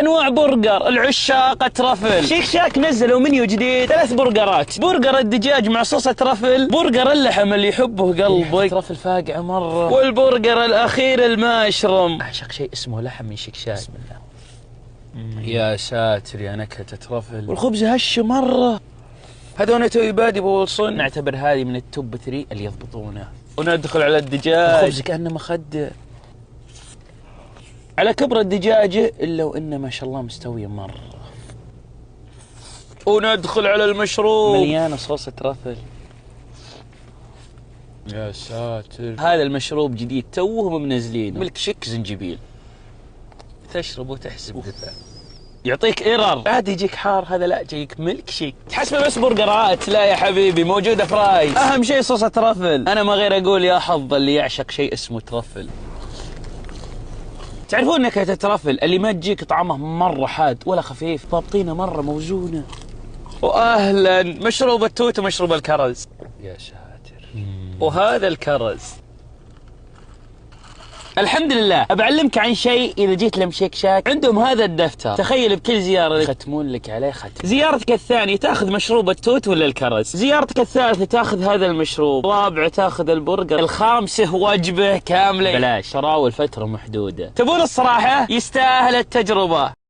انواع برجر العشاق ترفل. شيك شاك نزلوا منيو جديد 3 برجرات، برجر الدجاج مع صوص ترفل، برجر اللحم اللي يحبه قلبك ترفل فاقعه مره، والبرجر الاخير الماشروم. اعشق شيء اسمه لحم من شيك شاك. بسم الله. يا ساتر يا نكهه ترفل، والخبز هش مره. هذول توي بادي بولصن، نعتبر هذه من التوب 3 اللي يضبطونه. وندخل على الدجاج، الخبز كأنه مخدة على كبر الدجاجة، إلا وإنه ما شاء الله مستوية مرة. وندخل على المشروب مليانة صوص ترفل. يا ساتر، هذا المشروب جديد توهم منزلينه، ملك شيك زنجبيل، تشرب وتحسب دفع، يعطيك ايرر. عادي يجيك حار، هذا لا جايك ملك شيك. تحسبه بس برجرات؟ لا يا حبيبي، موجوده فرايز. اهم شيء صوص ترفل. انا ما غير اقول يا حظ اللي يعشق شيء اسمه ترفل. تعرفون نكهه الترفل اللي ما تجيك طعمه مره حاد ولا خفيف، ضابطينه مره موزونه. واهلا مشروب التوت ومشروب الكرز. يا ساتر، وهذا الكرز. الحمد لله. بعلمك عن شيء اذا جيت لمشيك شاك، عندهم هذا الدفتر، تخيل بكل زياره يختمون لك عليه ختم. زيارتك الثانيه تاخذ مشروب التوت ولا الكرز، زيارتك الثالثه تاخذ هذا المشروب، الرابعه تاخذ البرجر، الخامسه وجبه كامله بلاش، تراول فتره محدوده. تبون الصراحه؟ يستاهل التجربه.